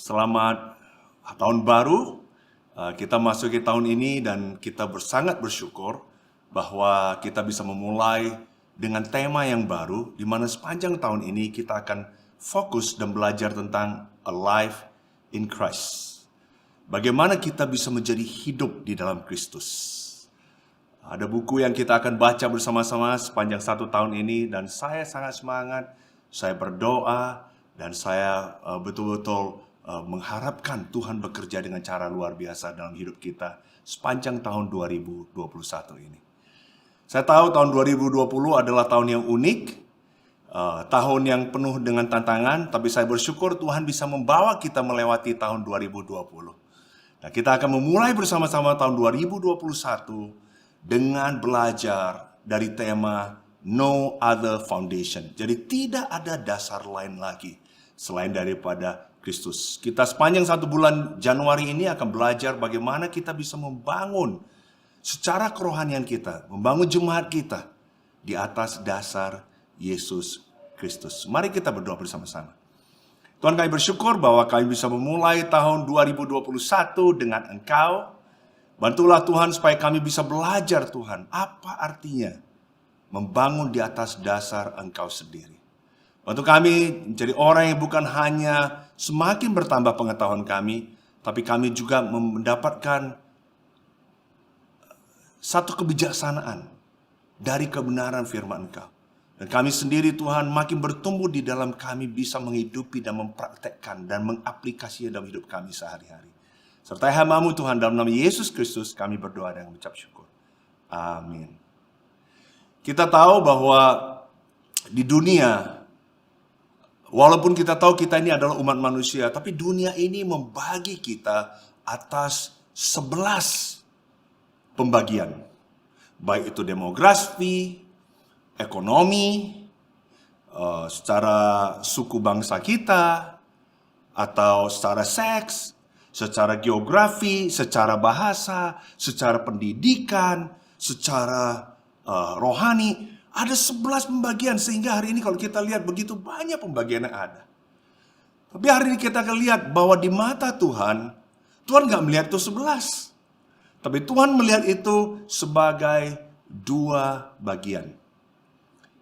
Selamat tahun baru. Kita masuki tahun ini dan kita sangat bersyukur bahwa kita bisa memulai dengan tema yang baru, di mana sepanjang tahun ini kita akan fokus dan belajar tentang a life in Christ. Bagaimana kita bisa menjadi hidup di dalam Kristus. Ada buku yang kita akan baca bersama-sama sepanjang 1 tahun ini dan saya sangat semangat, saya berdoa dan saya betul-betul mengharapkan Tuhan bekerja dengan cara luar biasa dalam hidup kita sepanjang tahun 2021 ini. Saya tahu tahun 2020 adalah tahun yang unik, tahun yang penuh dengan tantangan, tapi saya bersyukur Tuhan bisa membawa kita melewati tahun 2020. Nah, kita akan memulai bersama-sama tahun 2021 dengan belajar dari tema No Other Foundation. Jadi tidak ada dasar lain lagi selain daripada Kristus. Kita sepanjang 1 bulan Januari ini akan belajar bagaimana kita bisa membangun secara kerohanian kita, membangun jemaat kita di atas dasar Yesus Kristus. Mari kita berdoa bersama-sama. Tuhan, kami bersyukur bahwa kami bisa memulai tahun 2021 dengan Engkau. Bantulah Tuhan supaya kami bisa belajar Tuhan, apa artinya membangun di atas dasar Engkau sendiri. Bantu kami menjadi orang yang bukan hanya semakin bertambah pengetahuan kami, tapi kami juga mendapatkan satu kebijaksanaan dari kebenaran firman Engkau. Dan kami sendiri Tuhan makin bertumbuh di dalam kami bisa menghidupi dan mempraktekkan dan mengaplikasinya dalam hidup kami sehari-hari. Sertai hamba-Mu Tuhan, dalam nama Yesus Kristus kami berdoa dan mengucap syukur. Amin. Kita tahu bahwa di dunia, walaupun kita tahu kita ini adalah umat manusia, tapi dunia ini membagi kita atas 11 pembagian. Baik itu demografi, ekonomi, secara suku bangsa kita, atau secara seks, secara geografi, secara bahasa, secara pendidikan, secara rohani. Ada 11 pembagian, sehingga hari ini kalau kita lihat begitu banyak pembagian yang ada. Tapi hari ini kita akan lihat bahwa di mata Tuhan, Tuhan nggak melihat itu 11. Tapi Tuhan melihat itu sebagai 2 bagian.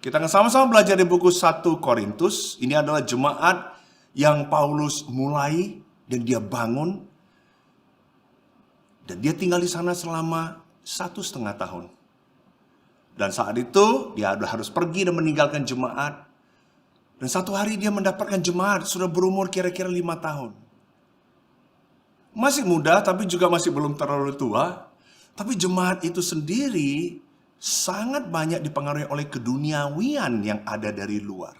Kita akan sama-sama belajar di buku 1 Korintus. Ini adalah jemaat yang Paulus mulai dan dia bangun. Dan dia tinggal di sana selama 1,5 tahun. Dan saat itu dia harus pergi dan meninggalkan jemaat. Dan satu hari dia mendapatkan jemaat sudah berumur kira-kira 5 tahun. Masih muda tapi juga masih belum terlalu tua. Tapi jemaat itu sendiri sangat banyak dipengaruhi oleh keduniawian yang ada dari luar.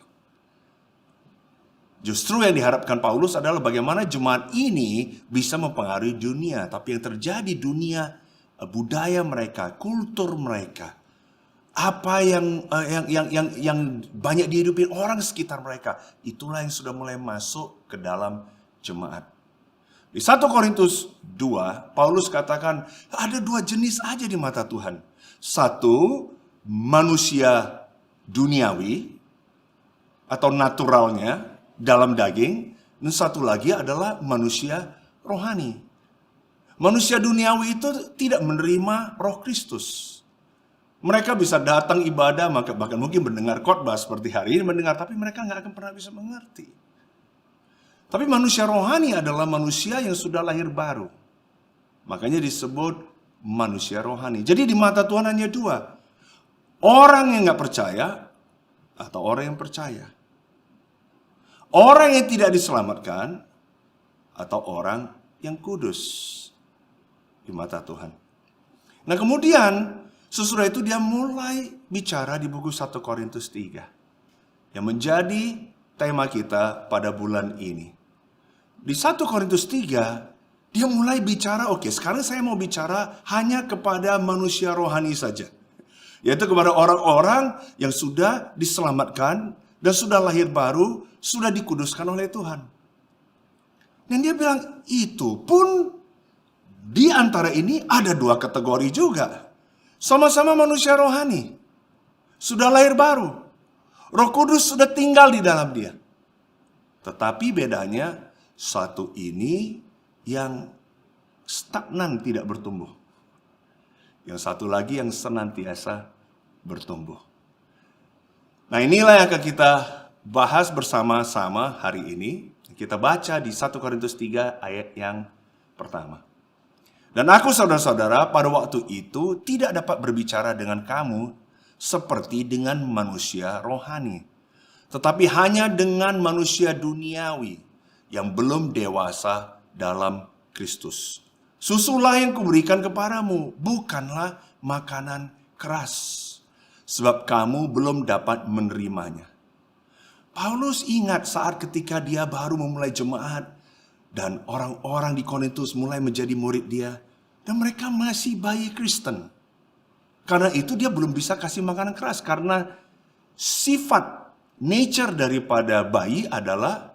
Justru yang diharapkan Paulus adalah bagaimana jemaat ini bisa mempengaruhi dunia. Tapi yang terjadi dunia, budaya mereka, kultur mereka, apa yang banyak dihidupi orang sekitar mereka, itulah yang sudah mulai masuk ke dalam jemaat. Di 1 Korintus 2, Paulus katakan ada 2 jenis aja di mata Tuhan. Satu, manusia duniawi atau naturalnya dalam daging. Dan satu lagi adalah manusia rohani. Manusia duniawi itu tidak menerima Roh Kristus. Mereka bisa datang ibadah, bahkan mungkin mendengar khotbah seperti hari ini mendengar, tapi mereka nggak akan pernah bisa mengerti. Tapi manusia rohani adalah manusia yang sudah lahir baru. Makanya disebut manusia rohani. Jadi di mata Tuhan hanya 2. Orang yang nggak percaya atau orang yang percaya. Orang yang tidak diselamatkan atau orang yang kudus di mata Tuhan. Nah kemudian sesudah itu dia mulai bicara di buku 1 Korintus 3. Yang menjadi tema kita pada bulan ini. Di 1 Korintus 3, dia mulai bicara, oke, sekarang saya mau bicara hanya kepada manusia rohani saja. Yaitu kepada orang-orang yang sudah diselamatkan dan sudah lahir baru, sudah dikuduskan oleh Tuhan. Dan dia bilang, itu pun di antara ini ada 2 kategori juga. Sama-sama manusia rohani. Sudah lahir baru. Roh Kudus sudah tinggal di dalam dia. Tetapi bedanya, Satu ini yang stagnan, tidak bertumbuh. Yang satu lagi yang senantiasa bertumbuh. Nah, inilah yang akan kita bahas bersama-sama hari ini. Kita baca di 1 Korintus 3 ayat yang pertama. Dan aku, saudara-saudara, pada waktu itu tidak dapat berbicara dengan kamu seperti dengan manusia rohani, tetapi hanya dengan manusia duniawi yang belum dewasa dalam Kristus. Susulah yang kuberikan kepadamu, bukanlah makanan keras, sebab kamu belum dapat menerimanya. Paulus ingat saat ketika dia baru memulai jemaat, dan orang-orang di Korintus mulai menjadi murid dia, dan mereka masih bayi Kristen. Karena itu dia belum bisa kasih makanan keras, karena sifat, nature daripada bayi adalah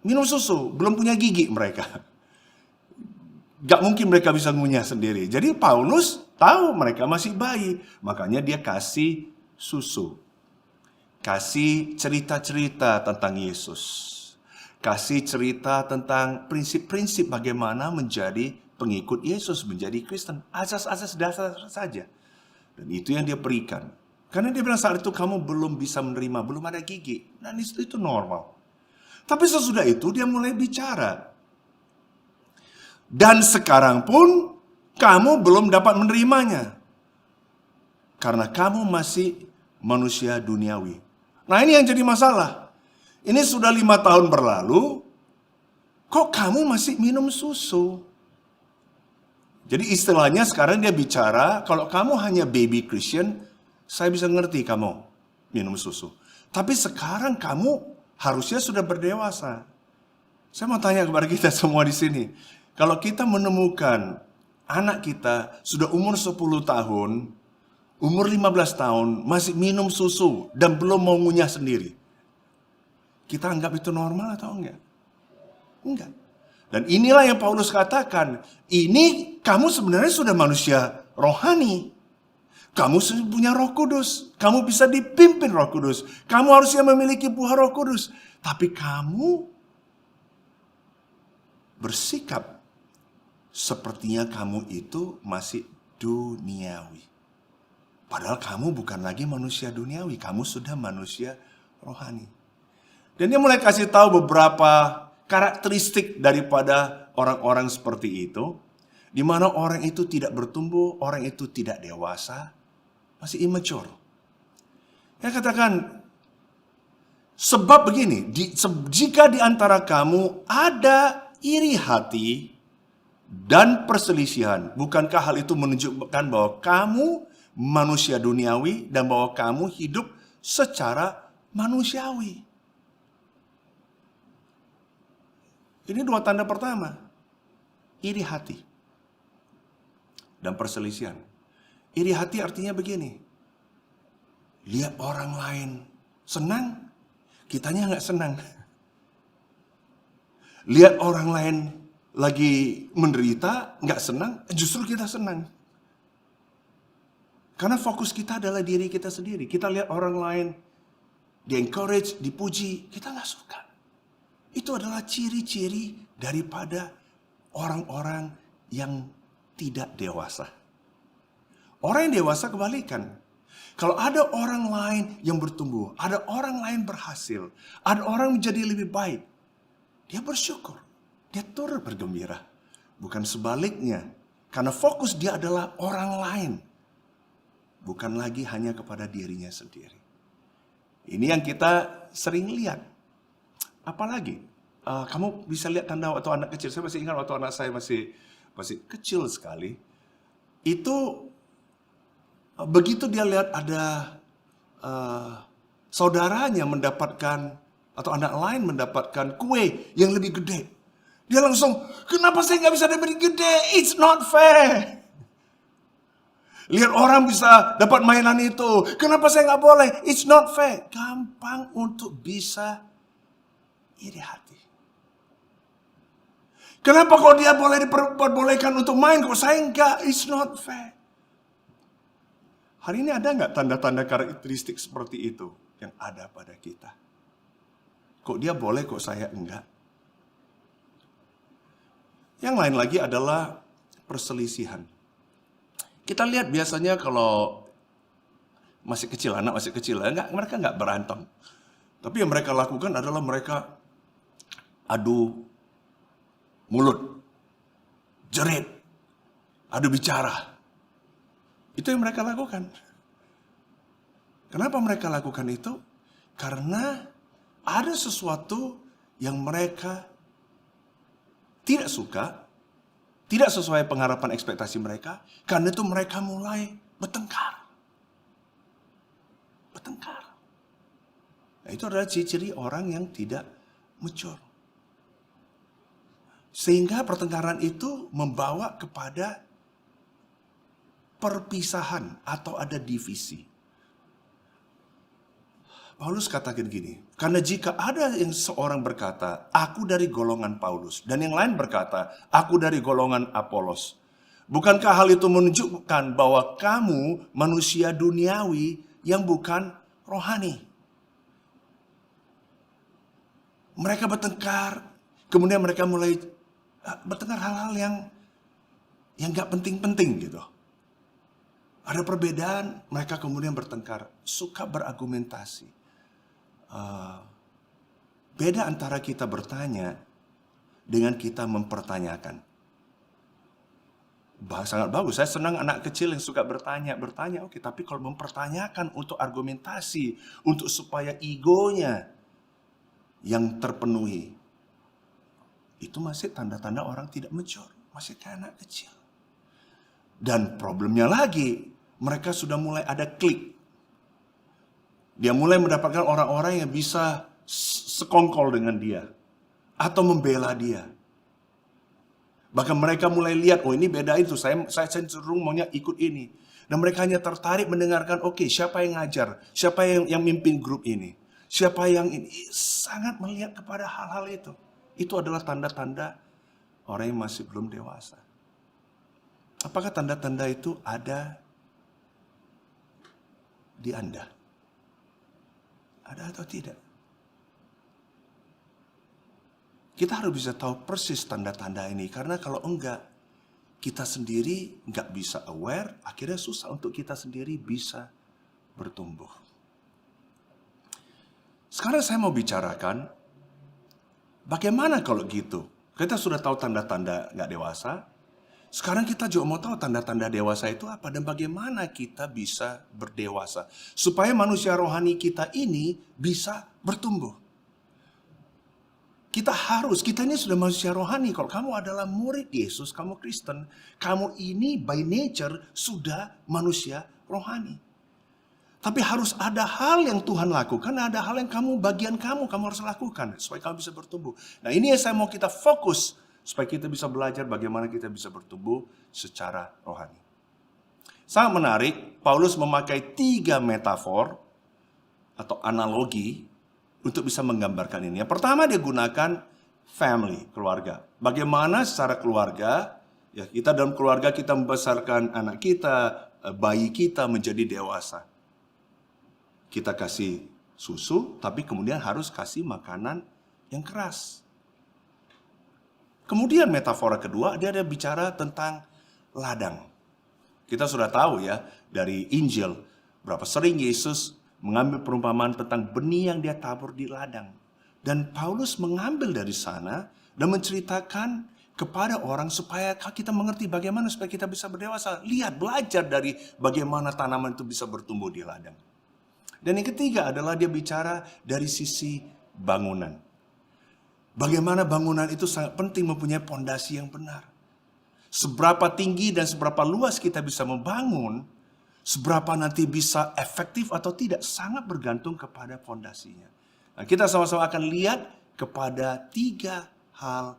minum susu, belum punya gigi mereka. Gak mungkin mereka bisa ngunyah sendiri. Jadi Paulus tahu mereka masih bayi, makanya dia kasih susu. Kasih cerita-cerita tentang Yesus. Kasih cerita tentang prinsip-prinsip bagaimana menjadi pengikut Yesus, menjadi Kristen. Asas-asas dasar saja. Dan itu yang dia berikan. Karena dia bilang saat itu kamu belum bisa menerima, belum ada gigi. Dan itu normal. Tapi sesudah itu dia mulai bicara. Dan sekarang pun kamu belum dapat menerimanya. Karena kamu masih manusia duniawi. Nah, ini yang jadi masalah. Ini sudah 5 tahun berlalu, kok kamu masih minum susu? Jadi istilahnya sekarang dia bicara, kalau kamu hanya baby Christian, saya bisa ngerti kamu minum susu. Tapi sekarang kamu harusnya sudah berdewasa. Saya mau tanya kepada kita semua di sini. Kalau kita menemukan anak kita sudah umur 10 tahun, umur 15 tahun, masih minum susu dan belum mau ngunyah sendiri. Kita anggap itu normal atau enggak? Enggak. Dan inilah yang Paulus katakan, ini kamu sebenarnya sudah manusia rohani. Kamu punya Roh Kudus, kamu bisa dipimpin Roh Kudus. Kamu harusnya memiliki buah Roh Kudus. Tapi kamu bersikap sepertinya kamu itu masih duniawi. Padahal kamu bukan lagi manusia duniawi, kamu sudah manusia rohani. Dan dia mulai kasih tahu beberapa karakteristik daripada orang-orang seperti itu, di mana orang itu tidak bertumbuh, orang itu tidak dewasa, masih immature. Dia katakan, sebab begini, jika di antara kamu ada iri hati dan perselisihan, bukankah hal itu menunjukkan bahwa kamu manusia duniawi dan bahwa kamu hidup secara manusiawi? Ini 2 tanda pertama. Iri hati dan perselisihan. Iri hati artinya begini. Lihat orang lain senang, kitanya nggak senang. Lihat orang lain lagi menderita, nggak senang, justru kita senang. Karena fokus kita adalah diri kita sendiri. Kita lihat orang lain di-encourage, dipuji, kita nggak suka. Itu adalah ciri-ciri daripada orang-orang yang tidak dewasa. Orang yang dewasa kebalikan. Kalau ada orang lain yang bertumbuh, ada orang lain berhasil, ada orang menjadi lebih baik, dia bersyukur, dia turut bergembira. Bukan sebaliknya, karena fokus dia adalah orang lain, bukan lagi hanya kepada dirinya sendiri. Ini yang kita sering lihat. Apalagi, kamu bisa lihat tanda waktu anak kecil. Saya masih ingat waktu anak saya masih kecil sekali. Itu begitu dia lihat ada saudaranya mendapatkan atau anak lain mendapatkan kue yang lebih gede, dia langsung, kenapa saya nggak bisa dapat gede? It's not fair. Lihat orang bisa dapat mainan itu, kenapa saya nggak boleh? It's not fair. Gampang untuk bisa iri hati. Kenapa kalau dia boleh diperbolehkan untuk main, kok saya enggak? It's not fair. Hari ini ada nggak tanda-tanda karakteristik seperti itu yang ada pada kita? Kok dia boleh, kok saya enggak? Yang lain lagi adalah perselisihan. Kita lihat biasanya kalau masih kecil, anak masih kecil, mereka nggak berantem. Tapi yang mereka lakukan adalah mereka adu mulut, jerit, adu bicara. Itu yang mereka lakukan. Kenapa mereka lakukan itu? Karena ada sesuatu yang mereka tidak suka, tidak sesuai pengharapan ekspektasi mereka. Karena itu mereka mulai bertengkar. Nah, itu adalah ciri-ciri orang yang tidak mature. Sehingga pertengkaran itu membawa kepada perpisahan atau ada divisi. Paulus katakan gini, karena jika ada yang seorang berkata, aku dari golongan Paulus, dan yang lain berkata, aku dari golongan Apolos, bukankah hal itu menunjukkan bahwa kamu manusia duniawi yang bukan rohani? Mereka bertengkar, kemudian mereka mulai bertengkar hal-hal yang gak penting-penting gitu. Ada perbedaan, mereka kemudian bertengkar, suka berargumentasi. Beda antara kita bertanya dengan kita mempertanyakan. Sangat bagus, saya senang anak kecil yang suka bertanya, oke, tapi kalau mempertanyakan untuk argumentasi, untuk supaya egonya yang terpenuhi, itu masih tanda-tanda orang tidak mature, masih kayak anak kecil. Dan problemnya lagi, mereka sudah mulai ada klik. Dia mulai mendapatkan orang-orang yang bisa sekongkol dengan dia atau membela dia. Bahkan mereka mulai lihat, oh ini beda itu, saya cenderung maunya ikut ini. Dan mereka hanya tertarik mendengarkan, oke, siapa yang ngajar, siapa yang mimpin grup ini, siapa yang ini. Sangat melihat kepada hal-hal itu. Itu adalah tanda-tanda orang yang masih belum dewasa. Apakah tanda-tanda itu ada di Anda? Ada atau tidak? Kita harus bisa tahu persis tanda-tanda ini. Karena kalau enggak, kita sendiri enggak bisa aware, akhirnya susah untuk kita sendiri bisa bertumbuh. Sekarang saya mau bicarakan, bagaimana kalau gitu? Kita sudah tahu tanda-tanda enggak dewasa. Sekarang kita juga mau tahu tanda-tanda dewasa itu apa dan bagaimana kita bisa berdewasa. Supaya manusia rohani kita ini bisa bertumbuh. Kita ini sudah manusia rohani. Kalau kamu adalah murid Yesus, kamu Kristen, kamu ini by nature sudah manusia rohani. Tapi harus ada hal yang Tuhan lakukan, ada hal yang bagian kamu harus lakukan supaya kamu bisa bertumbuh. Nah, ini yang saya mau kita fokus supaya kita bisa belajar bagaimana kita bisa bertumbuh secara rohani. Sangat menarik, Paulus memakai 3 metafor atau analogi untuk bisa menggambarkan ini. Yang pertama dia gunakan family, keluarga. Bagaimana secara keluarga, ya kita dalam keluarga kita membesarkan anak kita, bayi kita menjadi dewasa. Kita kasih susu, tapi kemudian harus kasih makanan yang keras. Kemudian metafora kedua, dia ada bicara tentang ladang. Kita sudah tahu ya, dari Injil, berapa sering Yesus mengambil perumpamaan tentang benih yang dia tabur di ladang. Dan Paulus mengambil dari sana dan menceritakan kepada orang supaya kita mengerti bagaimana supaya kita bisa berdewasa. Lihat, belajar dari bagaimana tanaman itu bisa bertumbuh di ladang. Dan yang ketiga adalah dia bicara dari sisi bangunan. Bagaimana bangunan itu sangat penting mempunyai pondasi yang benar. Seberapa tinggi dan seberapa luas kita bisa membangun, seberapa nanti bisa efektif atau tidak, sangat bergantung kepada pondasinya. Nah, kita sama-sama akan lihat kepada 3 hal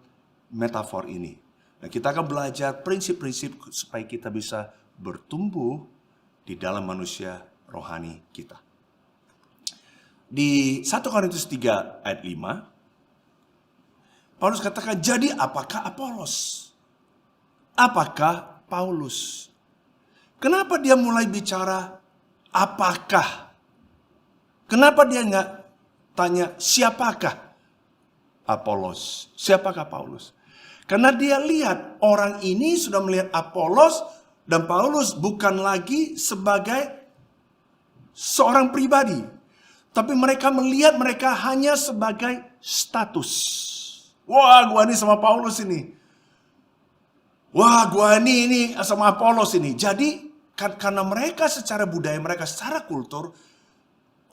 metafor ini. Nah, kita akan belajar prinsip-prinsip supaya kita bisa bertumbuh di dalam manusia rohani kita. Di 1 Korintus 3 ayat 5, Paulus katakan, jadi apakah Apolos? Apakah Paulus? Kenapa dia mulai bicara apakah? Kenapa dia nggak tanya siapakah Apolos? Siapakah Paulus? Karena dia lihat orang ini sudah melihat Apolos dan Paulus bukan lagi sebagai seorang pribadi. Tapi mereka melihat mereka hanya sebagai status. Wah, gua ini sama Paulus ini. Wah, gua ini sama Apolos ini. Jadi karena mereka secara budaya, mereka secara kultur,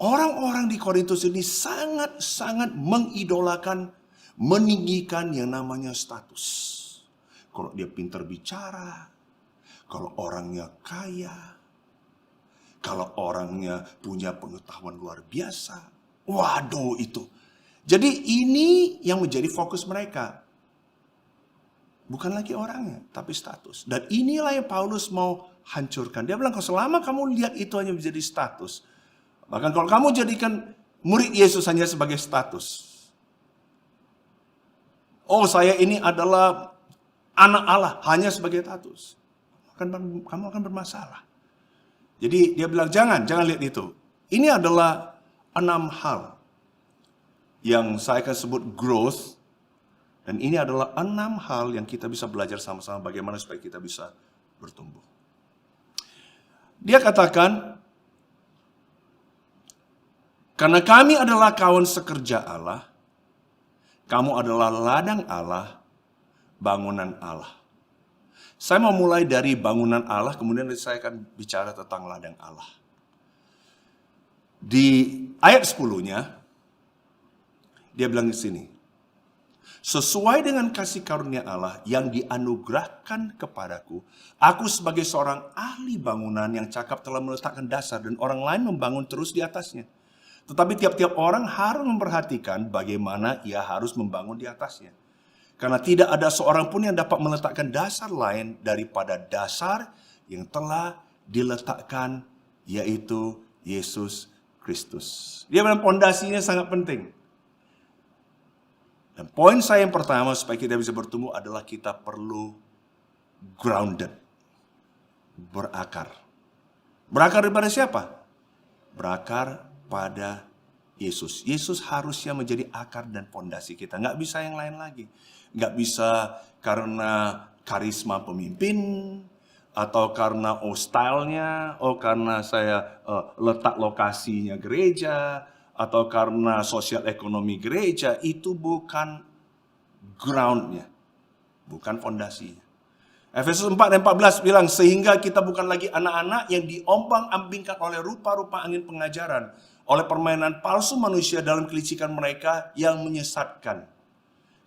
orang-orang di Korintus ini sangat-sangat mengidolakan, meninggikan yang namanya status. Kalau dia pintar bicara, kalau orangnya kaya, kalau orangnya punya pengetahuan luar biasa. Waduh itu. Jadi ini yang menjadi fokus mereka. Bukan lagi orangnya, tapi status. Dan inilah yang Paulus mau hancurkan. Dia bilang, kalau selama kamu lihat itu hanya menjadi status. Bahkan kalau kamu jadikan murid Yesus hanya sebagai status. Oh, saya ini adalah anak Allah hanya sebagai status. Kamu akan bermasalah. Jadi dia bilang jangan lihat itu. Ini adalah 6 hal yang saya akan sebut growth. Dan ini adalah 6 hal yang kita bisa belajar sama-sama bagaimana supaya kita bisa bertumbuh. Dia katakan, karena kami adalah kawan sekerja Allah, kamu adalah ladang Allah, bangunan Allah. Saya mau mulai dari bangunan Allah, kemudian saya akan bicara tentang ladang Allah. Di ayat 10-nya, dia bilang di sini, sesuai dengan kasih karunia Allah yang dianugerahkan kepadaku, aku sebagai seorang ahli bangunan yang cakap telah meletakkan dasar dan orang lain membangun terus di atasnya. Tetapi tiap-tiap orang harus memperhatikan bagaimana ia harus membangun di atasnya. Karena tidak ada seorang pun yang dapat meletakkan dasar lain daripada dasar yang telah diletakkan, yaitu Yesus Kristus. Dia bilang pondasinya sangat penting. Dan poin saya yang pertama supaya kita bisa bertumbuh adalah kita perlu grounded. Berakar. Berakar daripada siapa? Berakar pada Yesus. Yesus harusnya menjadi akar dan pondasi kita. Nggak bisa yang lain lagi. Nggak bisa karena karisma pemimpin, atau karena stylenya, karena saya letak lokasinya gereja, atau karena sosial ekonomi gereja. Itu bukan groundnya, bukan fondasinya. Efesus 4 dan 14 bilang, sehingga kita bukan lagi anak-anak yang diombang-ambingkan oleh rupa-rupa angin pengajaran, oleh permainan palsu manusia dalam kelicikan mereka yang menyesatkan.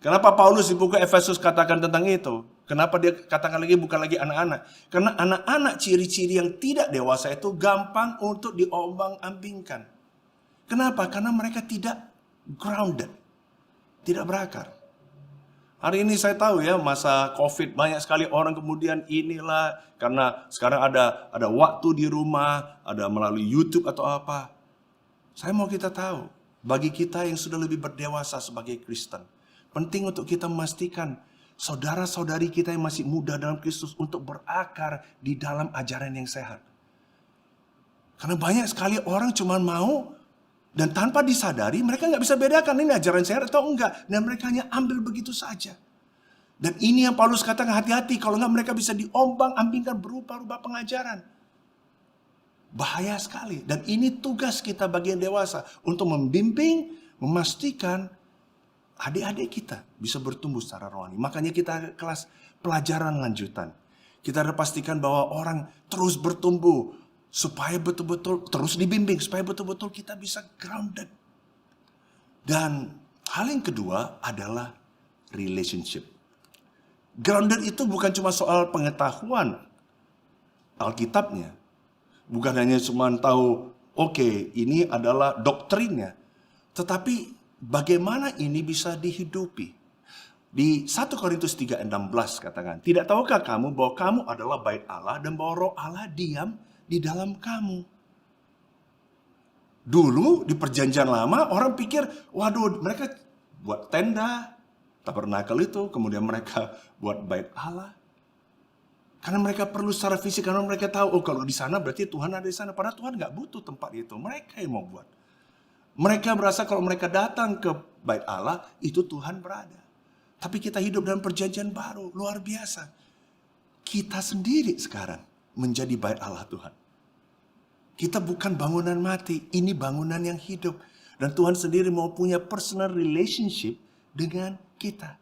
Kenapa Paulus di buku Efesus katakan tentang itu? Kenapa dia katakan lagi bukan lagi anak-anak? Karena anak-anak ciri-ciri yang tidak dewasa itu gampang untuk diombang-ambingkan. Kenapa? Karena mereka tidak grounded, tidak berakar. Hari ini saya tahu ya, masa COVID banyak sekali orang kemudian inilah, karena sekarang ada waktu di rumah, ada melalui YouTube atau apa. Saya mau kita tahu, bagi kita yang sudah lebih berdewasa sebagai Kristen, penting untuk kita memastikan saudara-saudari kita yang masih muda dalam Kristus untuk berakar di dalam ajaran yang sehat. Karena banyak sekali orang cuma mau, dan tanpa disadari mereka nggak bisa bedakan ini ajaran sehat atau enggak. Dan mereka hanya ambil begitu saja. Dan ini yang Paulus katakan, hati-hati kalau enggak mereka bisa diombang-ambingkan berupa-rupa pengajaran. Bahaya sekali. Dan ini tugas kita bagian dewasa untuk membimbing, memastikan adik-adik kita bisa bertumbuh secara rohani. Makanya kita kelas pelajaran lanjutan. Kita harus pastikan bahwa orang terus bertumbuh supaya betul-betul terus dibimbing, supaya betul-betul kita bisa grounded. Dan hal yang kedua adalah relationship. Grounded itu bukan cuma soal pengetahuan Alkitabnya. Bukan hanya cuma tahu, oke, ini adalah doktrinnya. Tetapi bagaimana ini bisa dihidupi. Di 1 Korintus 3:16 katakan, tidak tahukah kamu bahwa kamu adalah bait Allah dan bahwa roh Allah diam di dalam kamu. Dulu di perjanjian lama orang pikir, waduh mereka buat tenda, tabernakel itu, kemudian mereka buat bait Allah. Karena mereka perlu secara fisik, karena mereka tahu, oh kalau di sana berarti Tuhan ada di sana. Padahal Tuhan nggak butuh tempat itu, mereka yang mau buat. Mereka merasa kalau mereka datang ke bait Allah, itu Tuhan berada. Tapi kita hidup dalam perjanjian baru, luar biasa. Kita sendiri sekarang menjadi bait Allah Tuhan. Kita bukan bangunan mati, ini bangunan yang hidup. Dan Tuhan sendiri mau punya personal relationship dengan kita.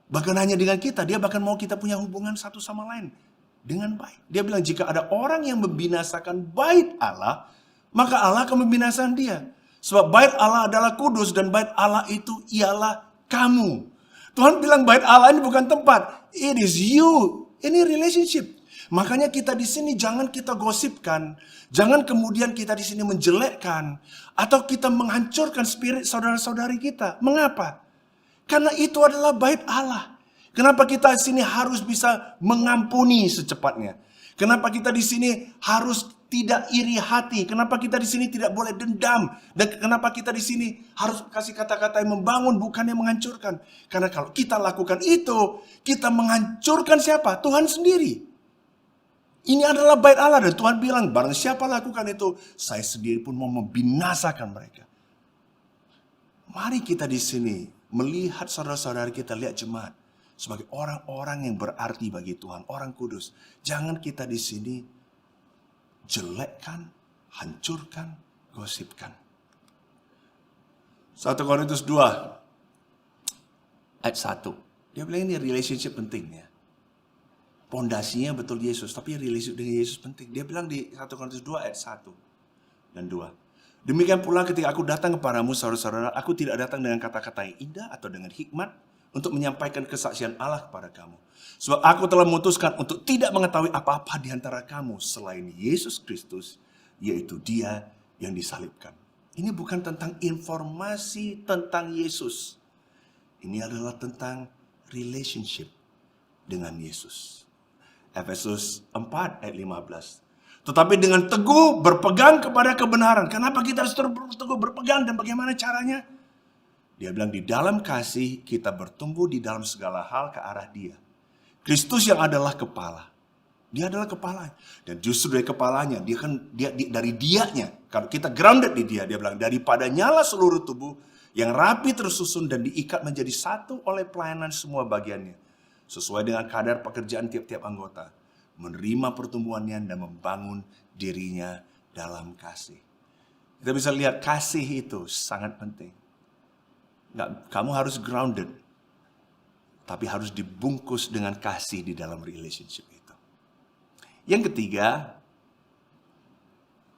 Bahkan hanya dengan kita, dia bahkan mau kita punya hubungan satu sama lain dengan baik. Dia bilang jika ada orang yang membinasakan bait Allah, maka Allah akan membinasakan dia. Sebab bait Allah adalah kudus dan bait Allah itu ialah kamu. Tuhan bilang bait Allah ini bukan tempat, it is you. Ini relationship. Makanya kita di sini jangan kita gosipkan, jangan kemudian kita di sini menjelekkan atau kita menghancurkan spirit saudara-saudari kita. Mengapa? Karena itu adalah bait Allah. Kenapa kita di sini harus bisa mengampuni secepatnya? Kenapa kita di sini harus tidak iri hati? Kenapa kita di sini tidak boleh dendam? Dan kenapa kita di sini harus kasih kata-kata yang membangun bukan yang menghancurkan? Karena kalau kita lakukan itu, kita menghancurkan siapa? Tuhan sendiri. Ini adalah bait Allah dan Tuhan bilang barang siapa lakukan itu, saya sendiri pun mau membinasakan mereka. Mari kita di sini melihat saudara-saudara kita, lihat jemaat sebagai orang-orang yang berarti bagi Tuhan, orang kudus. Jangan kita di sini jelekkan, hancurkan, gosipkan. 1 Korintus 2 ayat 1. Dia bilang ini relationship penting ya. Pondasinya betul Yesus, tapi relationship dengan Yesus penting. Dia bilang di 1 Korintus 2 ayat 1 dan 2. Demikian pula ketika aku datang kepadamu saudara-saudara, aku tidak datang dengan kata-kata yang indah atau dengan hikmat untuk menyampaikan kesaksian Allah kepada kamu. Sebab aku telah memutuskan untuk tidak mengetahui apa-apa di antara kamu selain Yesus Kristus, yaitu Dia yang disalibkan. Ini bukan tentang informasi tentang Yesus. Ini adalah tentang relationship dengan Yesus. Efesus 4 ayat 15. Tetapi dengan teguh berpegang kepada kebenaran. Kenapa kita harus teguh berpegang dan bagaimana caranya? Dia bilang di dalam kasih kita bertumbuh di dalam segala hal ke arah Dia. Kristus yang adalah kepala. Dia adalah kepala. Dan justru dari kepalanya, dari dianya. Kalau kita grounded di dia bilang daripada nyala seluruh tubuh yang rapi tersusun dan diikat menjadi satu oleh pelayanan semua bagiannya. Sesuai dengan kadar pekerjaan tiap-tiap anggota. Menerima pertumbuhannya dan membangun dirinya dalam kasih. Kita bisa lihat kasih itu sangat penting. Kamu harus grounded. Tapi harus dibungkus dengan kasih di dalam relationship itu. Yang ketiga,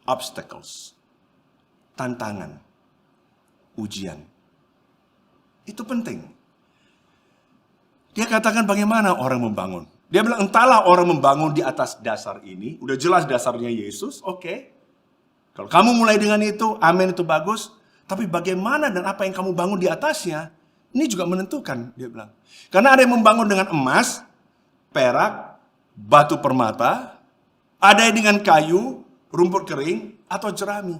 obstacles. Tantangan. Ujian. Itu penting. Dia katakan bagaimana orang membangun. Dia bilang entahlah orang membangun di atas dasar ini. Udah jelas dasarnya Yesus, oke. Kalau kamu mulai dengan itu, amin itu bagus. Tapi bagaimana dan apa yang kamu bangun di atasnya, ini juga menentukan, dia bilang. Karena ada yang membangun dengan emas, perak, batu permata, ada yang dengan kayu, rumput kering, atau jerami.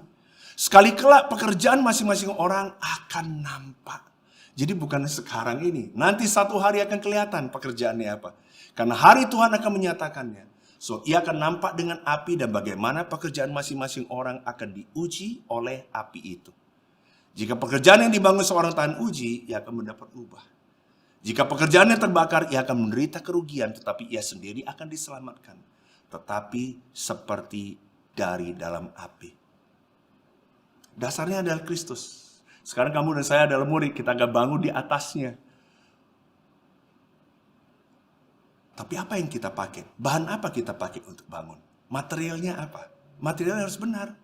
Sekali kelak pekerjaan masing-masing orang akan nampak. Jadi bukan sekarang ini. Nanti satu hari akan kelihatan pekerjaannya apa. Karena hari Tuhan akan menyatakannya. So, ia akan nampak dengan api dan bagaimana pekerjaan masing-masing orang akan diuji oleh api itu. Jika pekerjaan yang dibangun seorang tahan uji, ia akan mendapat ubah. Jika pekerjaannya terbakar, ia akan menderita kerugian, tetapi ia sendiri akan diselamatkan. Tetapi seperti dari dalam api. Dasarnya adalah Kristus. Sekarang kamu dan saya adalah murid, kita akan bangun di atasnya. Tapi apa yang kita pakai? Bahan apa kita pakai untuk bangun? Materialnya apa? Materialnya harus benar.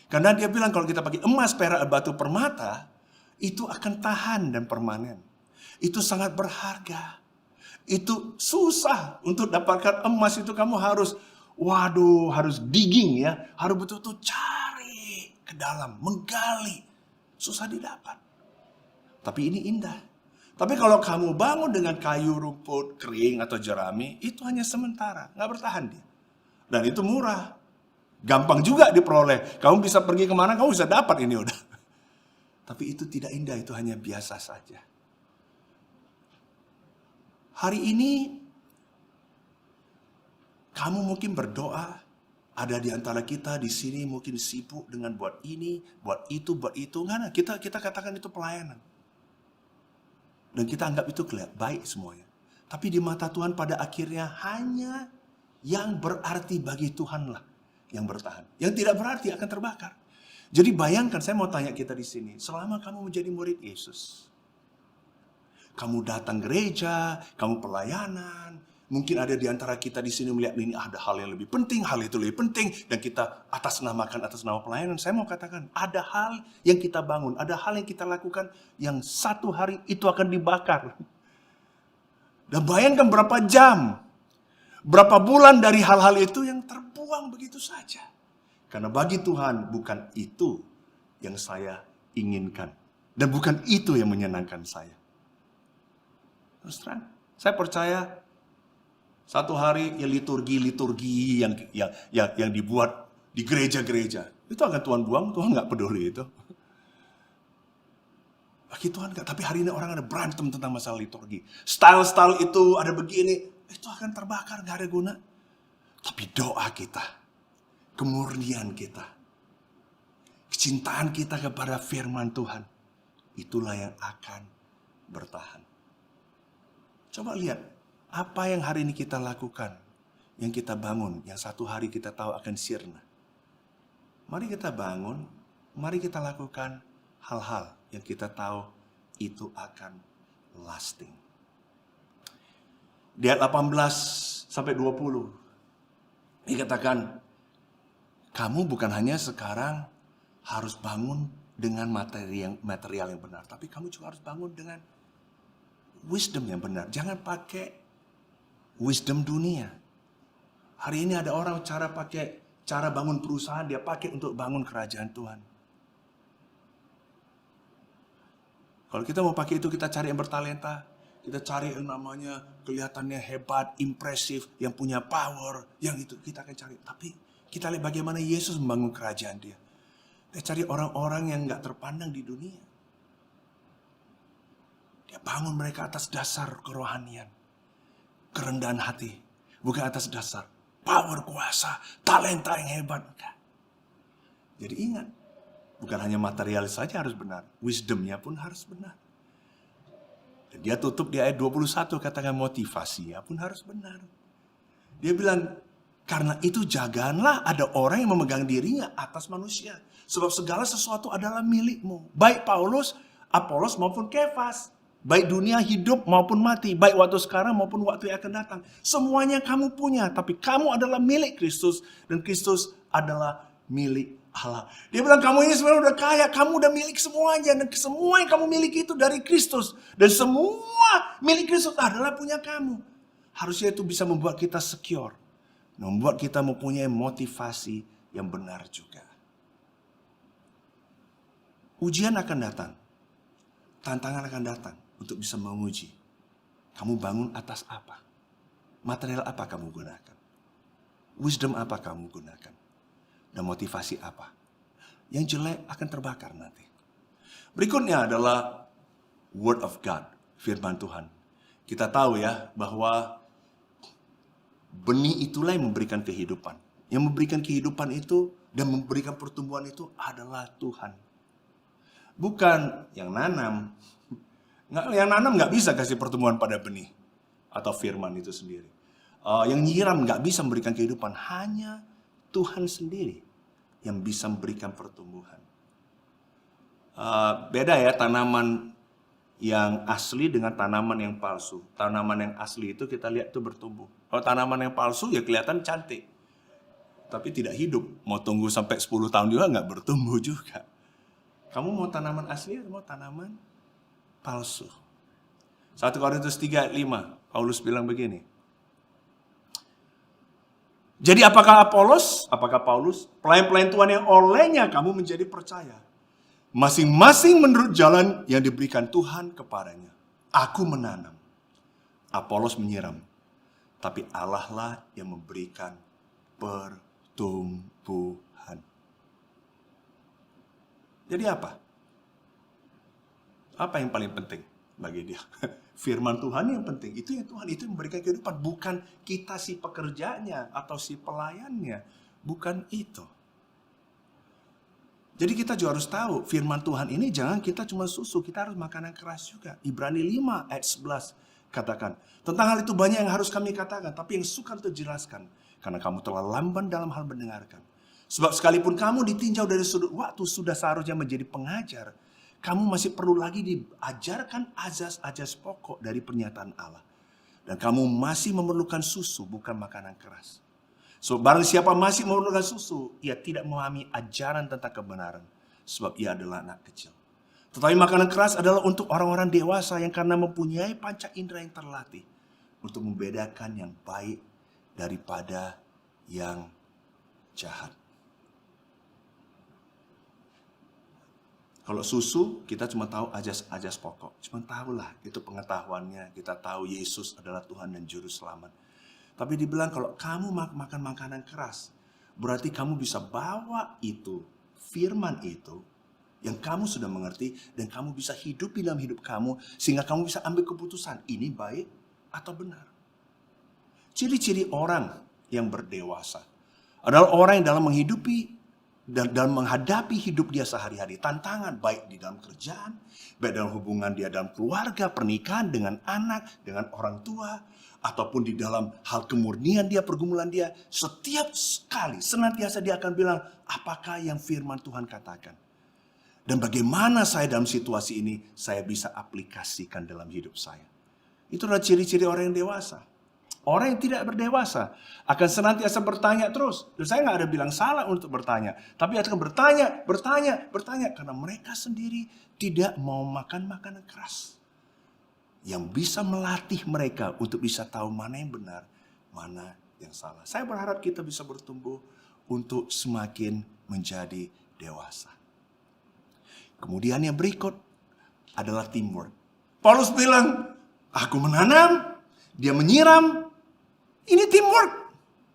Karena dia bilang kalau kita pakai emas, perak, batu permata, itu akan tahan dan permanen. Itu sangat berharga. Itu susah untuk dapatkan emas itu kamu harus, harus digging ya. Harus betul-betul cari ke dalam, menggali. Susah didapat. Tapi ini indah. Tapi kalau kamu bangun dengan kayu, rumput, kering, atau jerami, itu hanya sementara. Nggak bertahan dia. Dan itu murah. Gampang juga diperoleh. Kamu bisa pergi kemana, kamu bisa dapat ini udah. Tapi itu tidak indah, itu hanya biasa saja. Hari ini, kamu mungkin berdoa. Ada di antara kita di sini mungkin sibuk dengan buat ini, buat itu, buat itu. Nggak, kita katakan itu pelayanan. Dan kita anggap itu baik semuanya. Tapi di mata Tuhan pada akhirnya hanya yang berarti bagi Tuhanlah yang bertahan. Yang tidak berarti akan terbakar. Jadi bayangkan, saya mau tanya kita di sini, selama kamu menjadi murid Yesus, kamu datang gereja, kamu pelayanan, mungkin ada di antara kita di sini melihat ini ada hal yang lebih penting, hal itu lebih penting, dan kita atas nama pelayanan. Saya mau katakan, ada hal yang kita bangun, ada hal yang kita lakukan yang satu hari itu akan dibakar. Dan bayangkan berapa jam, berapa bulan dari hal-hal itu yang terbuang begitu saja. Karena bagi Tuhan bukan itu yang saya inginkan. Dan bukan itu yang menyenangkan saya. Terus terang, saya percaya satu hari ya liturgi yang dibuat di gereja-gereja. Itu akan Tuhan buang, Tuhan nggak peduli itu. Bagi Tuhan nggak, tapi hari ini orang ada berantem tentang masalah liturgi. Style-style itu ada begini, itu akan terbakar, nggak ada guna. Tapi doa kita, kemurnian kita, kecintaan kita kepada firman Tuhan, itulah yang akan bertahan. Coba lihat, apa yang hari ini kita lakukan, yang kita bangun, yang satu hari kita tahu akan sirna. Mari kita bangun, mari kita lakukan hal-hal yang kita tahu itu akan lasting. Di ayat 18 sampai 20, dikatakan, kamu bukan hanya sekarang harus bangun dengan material yang benar, tapi kamu juga harus bangun dengan wisdom yang benar. Jangan pakai wisdom dunia. Hari ini ada orang cara bangun perusahaan, dia pakai untuk bangun kerajaan Tuhan. Kalau kita mau pakai itu, kita cari yang bertalenta. Kita cari yang namanya kelihatannya hebat, impresif, yang punya power, yang itu kita akan cari. Tapi kita lihat bagaimana Yesus membangun kerajaan dia. Dia cari orang-orang yang gak terpandang di dunia. Dia bangun mereka atas dasar kerohanian, kerendahan hati. Bukan atas dasar power, kuasa, talenta yang hebat. Enggak. Jadi ingat, bukan hanya material saja harus benar, wisdomnya pun harus benar. Dan dia tutup di ayat 21, katakan motivasinya pun harus benar. Dia bilang, karena itu jagalah ada orang yang memegang dirinya atas manusia. Sebab segala sesuatu adalah milikmu. Baik Paulus, Apolos maupun Kefas. Baik dunia hidup maupun mati. Baik waktu sekarang maupun waktu yang akan datang. Semuanya kamu punya. Tapi kamu adalah milik Kristus. Dan Kristus adalah milik Allah. Dia bilang kamu ini sebenarnya udah kaya. Kamu udah milik semuanya. Dan semua yang kamu miliki itu dari Kristus. Dan semua milik Kristus adalah punya kamu. Harusnya itu bisa membuat kita secure. Membuat kita mempunyai motivasi yang benar juga. Ujian akan datang. Tantangan akan datang untuk bisa menguji. Kamu bangun atas apa? Material apa kamu gunakan? Wisdom apa kamu gunakan? Dan motivasi apa? Yang jelek akan terbakar nanti. Berikutnya adalah Word of God, firman Tuhan. Kita tahu ya bahwa benih itulah yang memberikan kehidupan. Yang memberikan kehidupan itu dan memberikan pertumbuhan itu adalah Tuhan. Bukan yang nanam. Yang nanam nggak bisa kasih pertumbuhan pada benih atau firman itu sendiri. Yang nyiram nggak bisa memberikan kehidupan. Hanya Tuhan sendiri yang bisa memberikan pertumbuhan. Beda ya tanaman yang asli dengan tanaman yang palsu. Tanaman yang asli itu kita lihat itu bertumbuh. Kalau tanaman yang palsu ya kelihatan cantik. Tapi tidak hidup. Mau tunggu sampai 10 tahun juga nggak bertumbuh juga. Kamu mau tanaman asli atau mau tanaman palsu? 1 Korintus 3 ayat 5. Paulus bilang begini. Jadi apakah Apolos, apakah Paulus, pelayan-pelayan Tuhan yang olehnya kamu menjadi percaya? Masing-masing menurut jalan yang diberikan Tuhan kepadanya. Aku menanam, Apolos menyiram, tapi Allah lah yang memberikan pertumbuhan. Jadi apa? Apa yang paling penting bagi dia? Firman Tuhan yang penting. Itu yang Tuhan, itu yang memberikan kehidupan. Bukan kita si pekerjanya atau si pelayannya. Bukan itu. Jadi kita juga harus tahu firman Tuhan ini jangan kita cuma susu, kita harus makanan keras juga. Ibrani 5 ayat 11 katakan. Tentang hal itu banyak yang harus kami katakan, tapi yang sukar untuk jelaskan. Karena kamu telah lamban dalam hal mendengarkan. Sebab sekalipun kamu ditinjau dari sudut waktu sudah seharusnya menjadi pengajar, kamu masih perlu lagi diajarkan azas-azas pokok dari pernyataan Allah. Dan kamu masih memerlukan susu, bukan makanan keras. So, barang siapa masih memerlukan susu, ia tidak memahami ajaran tentang kebenaran. Sebab ia adalah anak kecil. Tetapi makanan keras adalah untuk orang-orang dewasa yang karena mempunyai panca indera yang terlatih. Untuk membedakan yang baik daripada yang jahat. Kalau susu, kita cuma tahu ajas-ajas pokok. Cuma tahulah, itu pengetahuannya. Kita tahu Yesus adalah Tuhan dan Juru Selamat. Tapi dibilang kalau kamu makan makanan keras, berarti kamu bisa bawa itu, firman itu, yang kamu sudah mengerti, dan kamu bisa hidup dalam hidup kamu, sehingga kamu bisa ambil keputusan, ini baik atau benar. Ciri-ciri orang yang berdewasa adalah orang yang dalam menghidupi dan dalam menghadapi hidup dia sehari-hari, tantangan baik di dalam kerjaan, baik dalam hubungan dia dalam keluarga, pernikahan dengan anak, dengan orang tua, ataupun di dalam hal kemurnian dia, pergumulan dia, setiap kali senantiasa dia akan bilang, apakah yang firman Tuhan katakan? Dan bagaimana saya dalam situasi ini saya bisa aplikasikan dalam hidup saya. Itu adalah ciri-ciri orang yang dewasa. Orang yang tidak berdewasa akan senantiasa bertanya terus. Dan saya nggak ada bilang salah untuk bertanya. Tapi akan bertanya. Karena mereka sendiri tidak mau makan makanan keras. Yang bisa melatih mereka untuk bisa tahu mana yang benar, mana yang salah. Saya berharap kita bisa bertumbuh untuk semakin menjadi dewasa. Kemudian yang berikut adalah teamwork. Paulus bilang, aku menanam, dia menyiram. Ini teamwork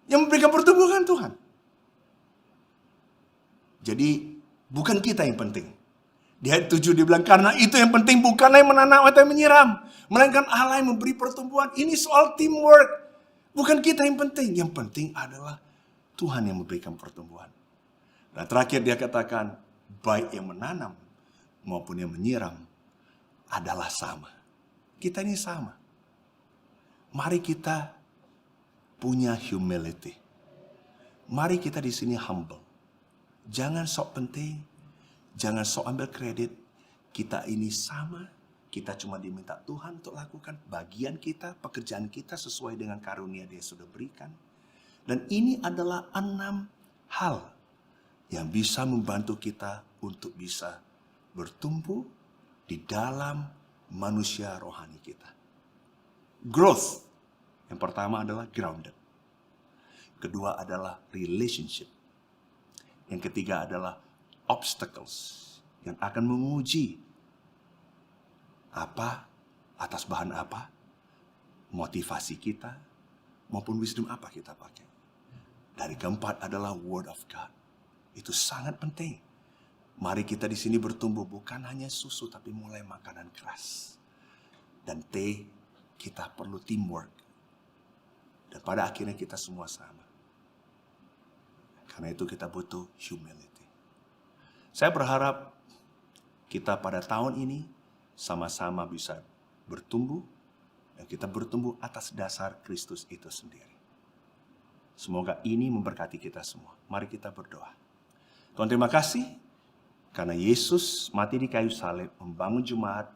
yang memberikan pertumbuhan Tuhan. Jadi bukan kita yang penting. Di ayat 7 dia bilang, karena itu yang penting bukanlah yang menanam atau yang menyiram. Melainkan Allah yang memberi pertumbuhan. Ini soal teamwork. Bukan kita yang penting. Yang penting adalah Tuhan yang memberikan pertumbuhan. Dan terakhir dia katakan, baik yang menanam maupun yang menyiram adalah sama. Kita ini sama. Mari kita punya humility. Mari kita di sini humble. Jangan sok penting, jangan sok ambil kredit. Kita ini sama, kita cuma diminta Tuhan untuk lakukan bagian kita, pekerjaan kita sesuai dengan karunia Dia sudah berikan. Dan ini adalah 6 hal yang bisa membantu kita untuk bisa bertumbuh di dalam manusia rohani kita. Growth. Yang pertama adalah grounded. Kedua adalah relationship. Yang ketiga adalah obstacles. Yang akan menguji apa, atas bahan apa, motivasi kita, maupun wisdom apa kita pakai. Dari keempat adalah word of God. Itu sangat penting. Mari kita di sini bertumbuh bukan hanya susu, tapi mulai makanan keras. Dan kita perlu teamwork. Dan pada akhirnya kita semua sama. Karena itu kita butuh humility. Saya berharap kita pada tahun ini sama-sama bisa bertumbuh. Dan kita bertumbuh atas dasar Kristus itu sendiri. Semoga ini memberkati kita semua. Mari kita berdoa. Tuhan terima kasih. Karena Yesus mati di kayu salib membangun jemaat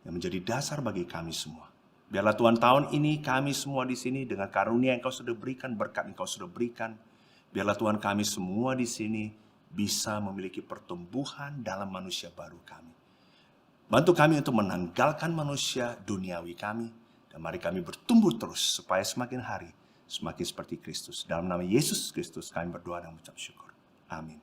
yang menjadi dasar bagi kami semua. Biarlah Tuhan tahun ini kami semua di sini dengan karunia yang Engkau sudah berikan, berkat yang Engkau sudah berikan. Biarlah Tuhan kami semua di sini bisa memiliki pertumbuhan dalam manusia baru kami. Bantu kami untuk menanggalkan manusia duniawi kami. Dan mari kami bertumbuh terus supaya semakin hari semakin seperti Kristus. Dalam nama Yesus Kristus kami berdoa dan mengucap syukur. Amin.